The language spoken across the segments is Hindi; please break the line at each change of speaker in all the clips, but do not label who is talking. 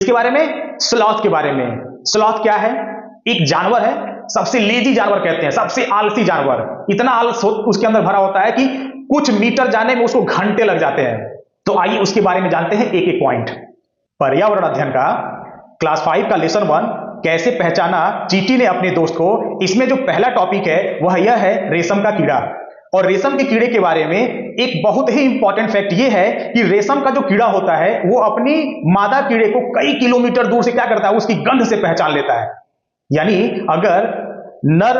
इसके बारे में, स्लॉथ के बारे में। स्लॉथ क्या है? एक जानवर है, सबसे लेजी जानवर कहते हैं, सबसे आलसी जानवर। इतना आलस उसके अंदर भरा होता है कि कुछ मीटर जाने में उसको घंटे लग जाते हैं। तो आइए उसके बारे में जानते हैं एक एक पॉइंट। पर्यावरण अध्ययन का क्लास 5 का लेसन 1, कैसे पहचाना चींटी ने अपने दोस्त को। इसमें जो पहला टॉपिक है वह यह है रेशम का कीड़ा। और रेशम के कीड़े के बारे में एक बहुत ही इंपॉर्टेंट फैक्ट यह है कि रेशम का जो कीड़ा होता है वो अपनी मादा कीड़े को कई किलोमीटर दूर से क्या करता है, उसकी गंध से पहचान लेता है। यानी अगर नर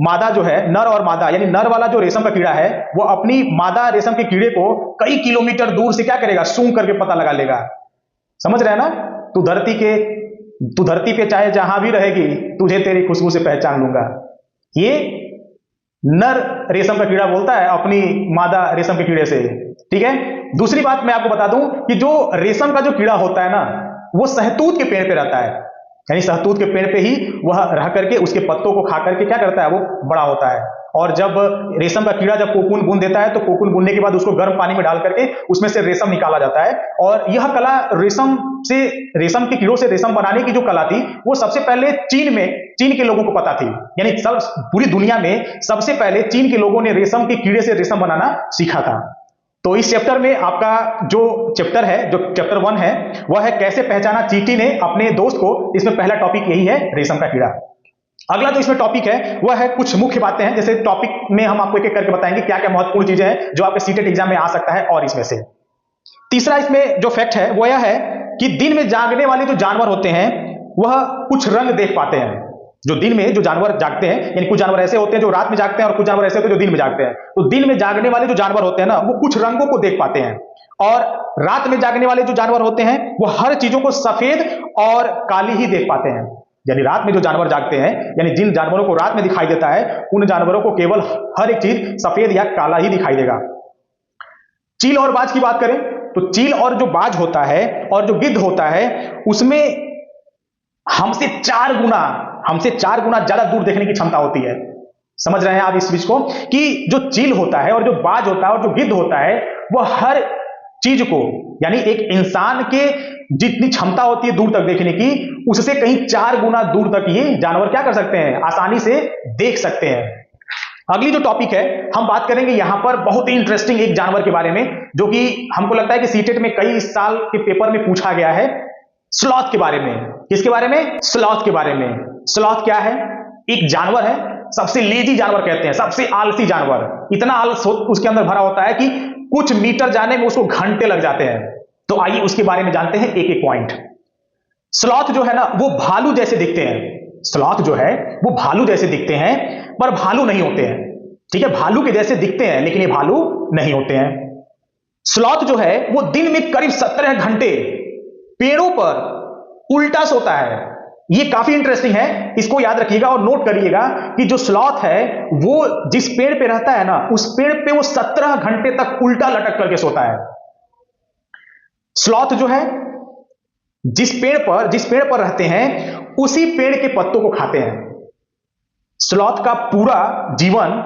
मादा जो है, नर और मादा यानी नर वाला जो रेशम का कीड़ा है वो अपनी मादा रेशम के कीड़े को कई किलोमीटर दूर से क्या करेगा, सूंघ करके पता लगा लेगा। समझ रहे हैं ना? तू धरती पे चाहे जहां भी रहेगी, तुझे तेरी खुशबू से पहचान लूंगा। ये नर रेशम का कीड़ा बोलता है अपनी मादा रेशम के कीड़े से। ठीक है। दूसरी बात मैं आपको बता दूं कि जो रेशम का जो कीड़ा होता है ना, वो शहतूत के पेड़ पे रहता है। यानी शहतूत के पेड़ पे ही वह रह करके उसके पत्तों को खा करके क्या करता है, वो बड़ा होता है। और जब रेशम का कीड़ा जब कोकून बुन देता है तो कोकून बुनने के बाद उसको गर्म पानी में डाल करके उसमें से रेशम निकाला जाता है। और यह कला रेशम के कीड़ों से रेशम बनाने की जो कला थी वो सबसे पहले चीन के लोगों को पता थी। यानी सब पूरी दुनिया में सबसे पहले चीन के लोगों ने रेशम के कीड़े से रेशम बनाना सीखा था। तो इस चैप्टर में आपका जो चैप्टर है, जो चैप्टर 1 है, वह है कैसे पहचाना चींटी ने अपने दोस्त को। इसमें पहला टॉपिक यही है, रेशम का कीड़ा। अगला जो इसमें टॉपिक है वह है कुछ मुख्य बातें हैं। जैसे टॉपिक में हम आपको एक एक करके बताएंगे क्या क्या महत्वपूर्ण चीजें हैं जो आपके सीटेट एग्जाम में आ सकता है। और इसमें से तीसरा इसमें जो फैक्ट है वह यह है कि दिन में जागने वाले जो जानवर होते हैं वह कुछ रंग देख पाते हैं। जो दिन में जो जानवर जागते हैं, यानी कुछ जानवर ऐसे होते हैं जो रात में जागते हैं और कुछ जानवर ऐसे होते हैं जो दिन में जागते हैं। तो दिन में जागने वाले जो जानवर होते हैं ना, वो कुछ रंगों को देख पाते हैं। और रात में जागने वाले जो जानवर होते हैं वो हर चीजों को सफेद और काली ही देख पाते हैं। यानी रात में जो जानवर जागते हैं, यानी जिन जानवरों को रात में दिखाई देता है, उन जानवरों को केवल हर एक चीज सफेद या काला ही दिखाई देगा। चील और बाज की बात करें तो चील और जो बाज होता है और जो गिद्ध होता है उसमें हमसे 4 गुना ज्यादा दूर देखने की क्षमता होती है। समझ रहे हैं आप इस चीज को कि जो चील होता है और जो बाज होता है और जो गिद्ध होता है वह हर चीज को, यानी एक इंसान के जितनी क्षमता होती है दूर तक देखने की, उससे कहीं 4 गुना दूर तक ये जानवर क्या कर सकते हैं, आसानी से देख सकते हैं। अगली जो टॉपिक है हम बात करेंगे यहां पर बहुत ही इंटरेस्टिंग एक जानवर के बारे में, जो कि हमको लगता है कि सीटेट में कई साल के पेपर में पूछा गया है। स्लॉथ के बारे में। किसके बारे में? स्लॉथ के बारे में। स्लॉथ क्या है? एक जानवर है, सबसे लेजी जानवर कहते हैं, सबसे आलसी जानवर। इतना आलस उसके अंदर भरा होता है कि कुछ मीटर जाने में उसको घंटे लग जाते हैं। तो आइए उसके बारे में जानते हैं एक एक पॉइंट। स्लॉथ जो है ना वो भालू जैसे दिखते हैं। स्लॉथ जो है वो भालू जैसे दिखते हैं पर भालू नहीं होते हैं। ठीक है, भालू के जैसे दिखते हैं लेकिन ये भालू नहीं होते हैं। स्लॉथ जो है वो दिन में करीब 17 घंटे पेड़ों पर उल्टा सोता है। ये काफी इंटरेस्टिंग है, इसको याद रखिएगा और नोट करिएगा कि जो स्लॉथ है वो जिस पेड़ पे रहता है ना, उस पेड़ पे वो 17 घंटे तक उल्टा लटक करके सोता है। स्लॉथ जो है जिस पेड़ पर रहते हैं उसी पेड़ के पत्तों को खाते हैं। स्लॉथ का पूरा जीवन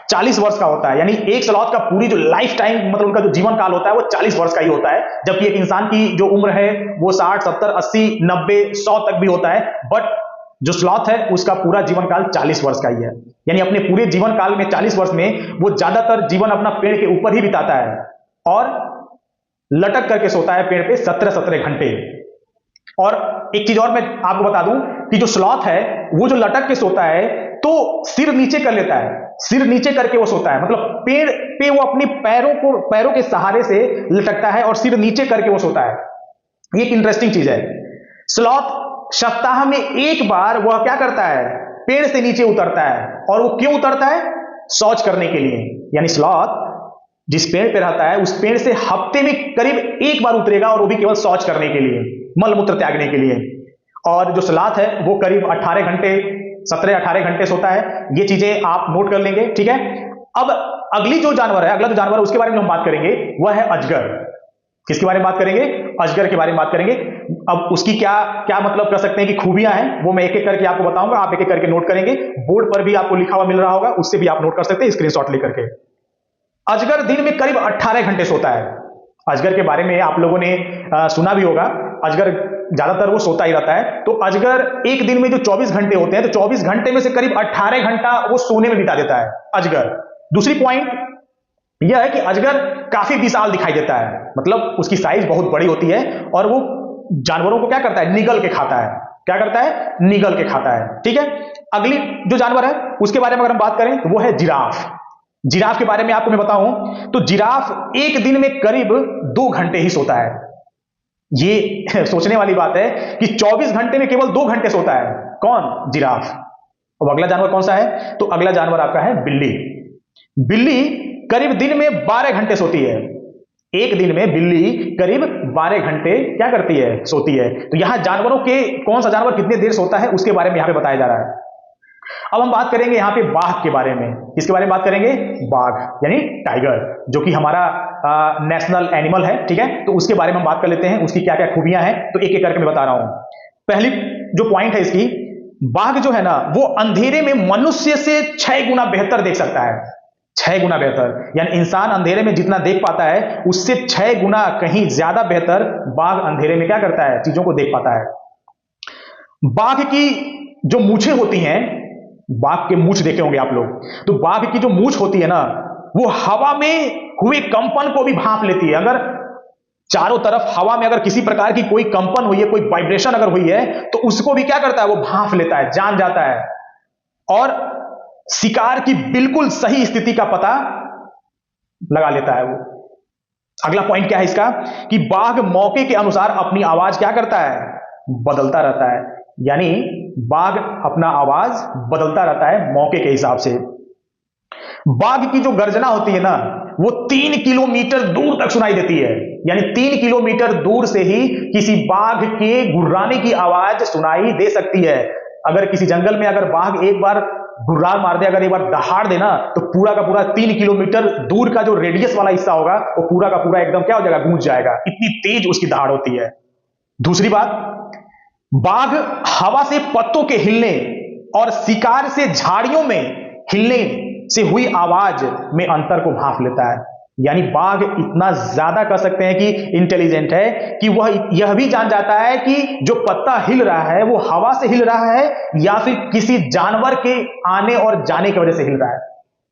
40 वर्ष का होता है। यानी एक स्लॉथ का पूरी जो लाइफ टाइम, मतलब उनका जो जीवन काल होता है वो 40 वर्ष का ही होता है। जबकि एक इंसान की जो उम्र है वो 60, 70, 80, 90, 100 तक भी होता है। बट जो स्लॉथ है उसका पूरा जीवन काल 40 वर्ष का ही है। यानी अपने पूरे जीवन काल में 40 वर्ष में वो ज्यादातर जीवन अपना पेड़ के ऊपर ही बिताता है और लटक करके सोता है पेड़ पे 17 घंटे। और एक चीज और मैं आपको बता दूं कि जो स्लॉथ है वो जो लटक के सोता है तो सिर नीचे कर लेता है, सिर नीचे करके वो सोता है। मतलब पेड़ पे वो अपनी पैरों के सहारे से लटकता है और सिर नीचे करके वो सोता है। ये एक इंटरेस्टिंग चीज है। स्लॉथ सप्ताह में एक बार वह क्या करता है, पेड़ से नीचे उतरता है। और वो क्यों उतरता है? शौच करने के लिए। यानी स्लॉथ जिस पेड़ पे रहता है उस पेड़ से हफ्ते में करीब एक बार उतरेगा और वो भी केवल शौच करने के लिए, मलमूत्र त्यागने के लिए। और जो स्लॉथ है वो करीब 17-18 घंटे सोता है। ये चीजें आप नोट कर लेंगे। ठीक है। अब अगला जो जानवर है उसके बारे में हम बात करेंगे वह है अजगर। किसके बारे में बात करेंगे? अजगर के बारे में बात करेंगे। अब उसकी क्या मतलब कर सकते हैं कि खूबियां हैं, वो मैं एक एक करके आपको बताऊंगा, आप एक एक करके नोट करेंगे। बोर्ड पर भी आपको लिखा हुआ मिल रहा होगा, उससे भी आप नोट कर सकते हैं स्क्रीनशॉट लेकर के। अजगर दिन में करीब 18 घंटे सोता है। अजगर के बारे में आप लोगों ने सुना भी होगा अजगर ज्यादातर वो सोता ही रहता है, तो अजगर एक दिन में जो 24 घंटे होते हैं, तो 24 घंटे में से करीब 18 घंटा वो सोने में बिता देता है अजगर। दूसरी पॉइंट यह है कि अजगर काफी विशाल दिखाई देता है, मतलब उसकी साइज बहुत बड़ी होती है और वो जानवरों को क्या करता है, निगल के खाता है। क्या करता है, निगल के खाता है। ठीक है, अगली जो जानवर है उसके बारे में अगर हम बात करें तो वो है जिराफ। जिराफ के बारे में आपको मैं बताऊं तो जिराफ एक दिन में करीब 2 घंटे ही सोता है। ये सोचने वाली बात है कि 24 घंटे में केवल 2 घंटे सोता है कौन, जिराफ। अब अगला जानवर कौन सा है, तो अगला जानवर आपका है बिल्ली। बिल्ली करीब दिन में 12 घंटे सोती है। एक दिन में बिल्ली करीब 12 घंटे क्या करती है, सोती है। तो यहां जानवरों के कौन सा जानवर कितने देर सोता है उसके बारे में यहां पे बताया जा रहा है। अब हम बात करेंगे यहां पे बाघ के बारे में। किसके बारे में बात करेंगे, बाघ यानी टाइगर, जो कि हमारा नेशनल एनिमल है। ठीक है, तो उसके बारे में हम बात कर लेते हैं, उसकी क्या क्या खूबियां हैं, तो एक एक करके मैं बता रहा हूं। पहली जो पॉइंट है इसकी, बाघ जो है ना वो अंधेरे में मनुष्य से 6 गुना बेहतर देख सकता है। 6 गुना बेहतर, यानी इंसान अंधेरे में जितना देख पाता है उससे 6 गुना कहीं ज्यादा बेहतर बाघ अंधेरे में क्या करता है, चीजों को देख पाता है। बाघ की जो मूछें होती हैं, बाघ के मूछ देखे होंगे आप लोग, तो बाघ की जो मूछ होती है ना वो हवा में हुए कंपन को भी भांप लेती है। अगर चारों तरफ हवा में अगर किसी प्रकार की कोई कंपन हुई है, कोई वाइब्रेशन अगर हुई है, तो उसको भी क्या करता है, वो भांप लेता है, जान जाता है और शिकार की बिल्कुल सही स्थिति का पता लगा लेता है वो। अगला पॉइंट क्या है इसका, कि बाघ मौके के अनुसार अपनी आवाज क्या करता है, बदलता रहता है। यानी बाघ अपना आवाज बदलता रहता है मौके के हिसाब से। बाघ की जो गर्जना होती है ना वो 3 किलोमीटर दूर तक सुनाई देती है। यानी 3 किलोमीटर दूर से ही किसी बाघ के गुर्राने की आवाज सुनाई दे सकती है। अगर किसी जंगल में अगर बाघ एक बार गुर्रार मार दे, अगर एक बार दहाड़ देना, तो पूरा का पूरा 3 किलोमीटर दूर का जो रेडियस वाला हिस्सा होगा वो पूरा का पूरा एकदम क्या हो जाएगा, गूंज जाएगा। इतनी तेज उसकी दहाड़ होती है। दूसरी बात, बाघ हवा से पत्तों के हिलने और शिकार से झाड़ियों में हिलने से हुई आवाज में अंतर को भांप लेता है। यानी बाघ इतना ज्यादा कह सकते हैं कि इंटेलिजेंट है कि वह यह भी जान जाता है कि जो पत्ता हिल रहा है वो हवा से हिल रहा है या फिर किसी जानवर के आने और जाने की वजह से हिल रहा है।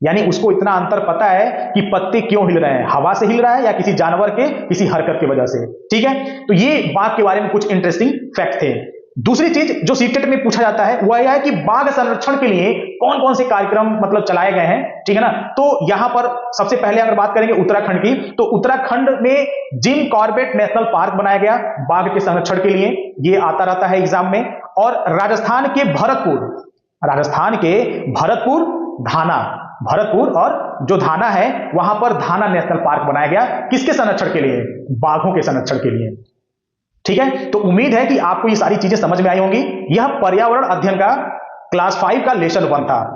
यानी उसको इतना अंतर पता है कि पत्ते क्यों हिल रहे हैं, हवा से हिल रहा है या किसी जानवर के किसी हरकत की वजह से। ठीक है, तो ये बाघ के बारे में कुछ इंटरेस्टिंग फैक्ट थे। दूसरी चीज जो सीटेट में पूछा जाता है वह यह है कि बाघ संरक्षण के लिए कौन कौन से कार्यक्रम मतलब चलाए गए हैं। ठीक है ना, तो यहां पर सबसे पहले अगर बात करेंगे उत्तराखंड की, तो उत्तराखंड में जिम कॉर्बेट नेशनल पार्क बनाया गया बाघ के संरक्षण के लिए, ये आता रहता है एग्जाम में। और राजस्थान के भरतपुर धाना, भरतपुर और जो धाना है वहां पर धाना नेशनल पार्क बनाया गया, किसके संरक्षण के लिए, बाघों के संरक्षण के लिए। ठीक है, तो उम्मीद है कि आपको ये सारी चीजें समझ में आई होंगी। यह पर्यावरण अध्ययन का क्लास 5 का लेसन 1 था।